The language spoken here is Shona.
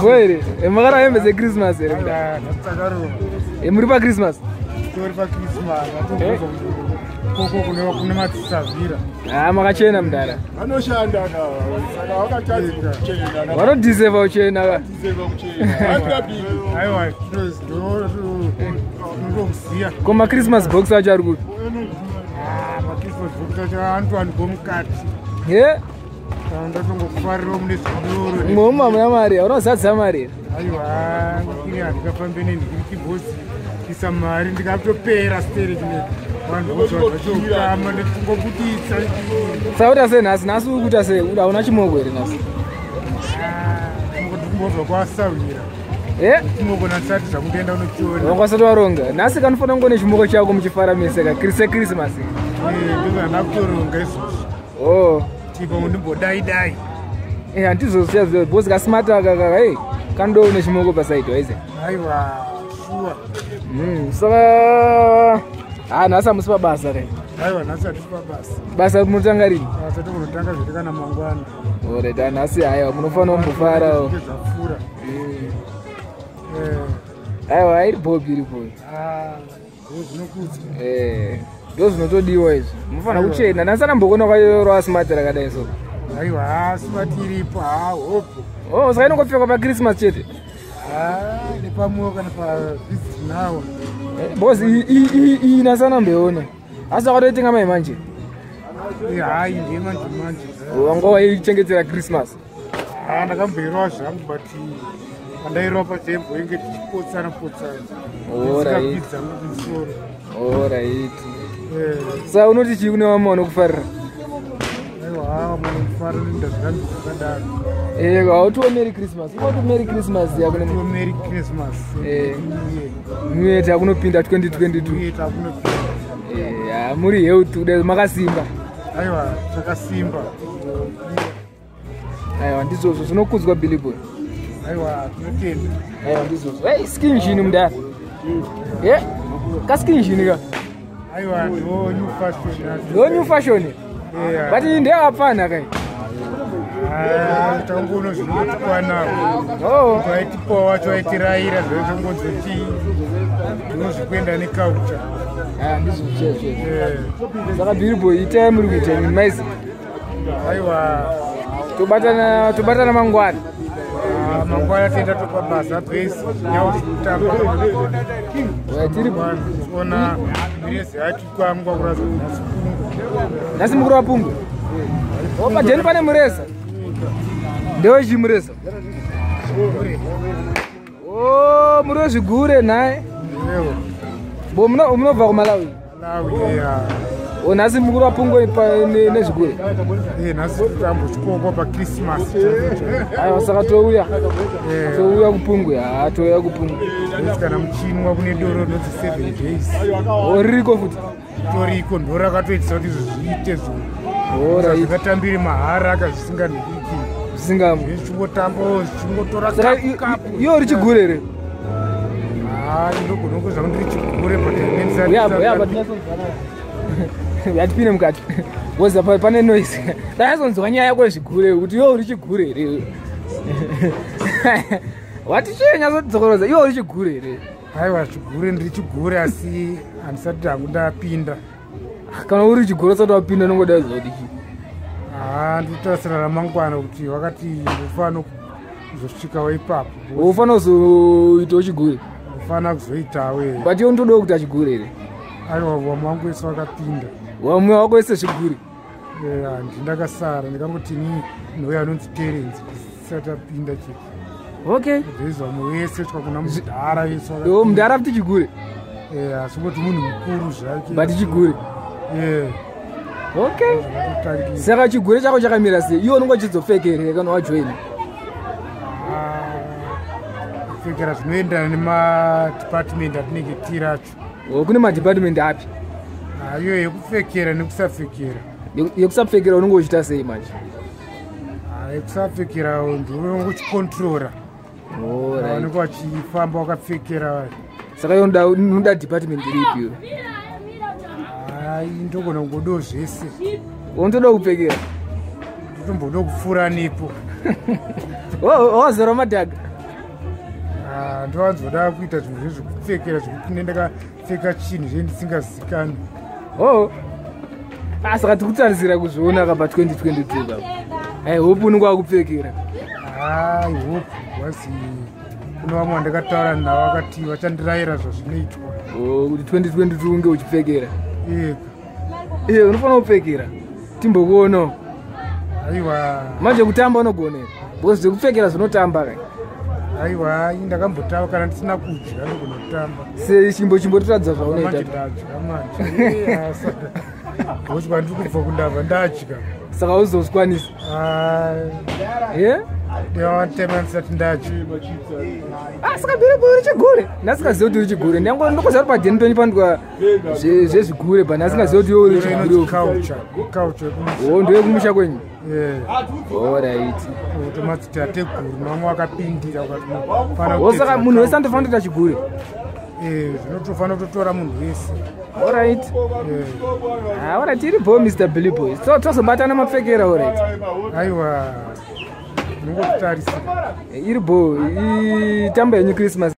Foi, é magara é mas é Christmas é. Muri pa Christmas. Muri pa Christmas. Koko kune matisavira. Ah, makachena mdara. Anoshanda nawo. Saka wakatazi kuchena. Waro deserve uchena ka. Deserve uchena. Aiwa, ndo ngomsiya. Koma Christmas box acha ari kuti. Ma Christmas box acha antu anigomukati. Ndatongokufarira mune zvidoro. Moma muna mari, unozadza mari. Aiwa, ndikiri handikafambe nendikiri chibhosi. Isa mari ndikatopera stere chine. Vanhu vozvakachokama ndikungobudisa. Sauta sei nhasi ukuita sei? Una chimoko here nhasi? Ndikumbobva kwasawira. Chimoko nasati zvakundoenda unochiona. Wangasati waronga. Nhasi kanofanira kunge nechimoko chako muchifara mese ka Christmas. Ndozvana kutoronga izvozvo. Oh. Tipo ndimbodai-dai. Handizoziva zvo bosi kasimata kaka kando nechimoko pasaitwa ize. Aiwa, shuwa. Saka nhasi hamusi pabasa kai. Aiwa, nhasi hatisi pabasa. Basa munotanga rini? Basa tokunotanga zvete kana mangwana. Oreta nhasi haiwa munofanira kumbofarawo. Zvapfuura. Aiwa iri bhobi iripo. Zvinokudza. Ndo zvinotodiwa izvi. Munofanira kuchena. Nhasi anambokona kwayorwa simati rakadai so. Aiwa, simati iripo hopo. Oh, saka inongopfekwa paChristmas chete? Nepamwewo kana pavisit now. Bosi iyi nhasi anambeona. Asi akatoitenga mai manje? Hai, ndemanje. Wanga waichengetera Christmas? Ndakamboirawo zvangu but pandairawo pazembo inge tichipotsana. Alright. Musoro. Alright. Saka unoti chii kune vamwe vanokufarira? Aiwa, vanokufarira ndazvirambi zvakadaro. Hautiwo Merry Christmas. Unoti Merry Christmas yakune Merry Christmas. New Year takunopinda 2022. New Year takunopinda. Muri health kudai makasimba. Aiwa, takasimba. Aiwa, ndizvozvo zvinokudzwa Billy Boy. Aiwa, tinotenda. Aiwa, ndizvozvo. Skin jean mudara. Kaskin jean ka. Aiwa, ndo new fashion. Ndo new fashion. But ndeyakapfana kai. Tangono zvinotikwana. Twaitipawo wacho aitirayira zvozongonzoti ndinozvikwenda neculture. Ndizvo. Saka Billy Boy itai muri kuita maisi. Aiwa. Tobatana mangwana. Mangwana toenda topabasa base nyawo zvekutamba. Tiri kuona mirezi yacho kwangwa kuraza nhasi mukuru wapungwe. Pajeni pane mureza. Ndewechi mureza? Muri wezvigure nhaye. Bo munobva kuMalawi? Malawi, nhasi mukuru wapungwe nezvigure? Nhasi tambotyokwa paChristmas. Aiwa, saka touya kupungwe. Touya kupungwe. Kana muchinwa kune doro rinonzi 7 days. Ririko futi? Toriko, ndo rakatoitisa kuti zviite zvikatambire maharaka zvisinganhiki. Zvichingotamba zvichingotora kapu. Iyo uri chigure here? Ndogona kuzva ndiri chigure yatipine mukati woza pane noise. Ndakazonzwa nyaya yako yezvigure kuti iyo uri chigure here. Watichenya zodzokoroza iyo uri chigure here? Aiwa, chigure ndiri chigure asi handisati hangu ndapinda. Kana uri chigure usati wapinda nongoda zodiki? Ndinotarisira ramangwana kuti wakati ndofana kuzosvikawo ipapo. Ufana kuzoitawo chigure? Ufana kuzoitawo. But iwe ndodawo kuti achigure here? Aiwa, wamwe wangu wese wakapinda. Wamwe wako wese chigure? Ndakasara ndikangoti nouya anonzi parents kusati apinda chete. Okay. There's wamwe wese twakuna mudhara wese. Mudhara futi chigure? Asi ngoti munhu mukuru zvake. But chigure? Okay. Saka chigure chako chakamira sei? Iwe unongochizofekera here kana wajoina? Kupfekera zvinoendana nemadepartment atinenge tiri acho. Kune madepartment api? Iyo yekupfekera nekusapfekera. Yekusapfekera unongochita sei manje? Yekusapfekera ndongochikontrora. Vanenge vachifamba wakapfekera. Saka iwe unoda department ripi iwe? Ndogona kungodawo zvese. Unotoda kupfekera? Ndotomboda kupfuura nepo. wazora madhaga ndowanzoda kuita zvinhu zvekupfekera zvekuti ndakapfeka chinhu chendisingazikani. saka tikutarisira kuzviona kapa 2022 kapa ai hope unenge wakupfekera. Hope wasi kune vamwe vandakataura navo vakati vachandirayira zvazvinoitwa kuti 2022 unge uchipfekera. ega unofanira kupfekera timbokuonawo. aiwa manje kutamba unogonera because zvekupfekera zvinotamba kai. aiwa ndakambotava kana ndisina kudya ndogona kutamba chimbotoratidza zvaunoita. ndadya manje bhosi kwandiri kubva kundabva ndadya saka uzozvikwanisa. ndewatema ndisati ndadya. saka bhiribhiri richigure ndasingazivi kuti richigure ndokoza ri padheni penyu pandwa zvezvigure but ndasingazivi kuti iwe uri richigure. Ndoyekumusha kwenyu. Alright. tomatsitateguru mamwe wakapindira saka munhu wese anotofanira kuita chigure. zvinotofanira kutotora munhu wese. Alright. Alright, iripo Mr. Billy Boy. Tozobatana mapfekera. Alright. aiwa nongokutarisa iripo itamba yenyu Christmas.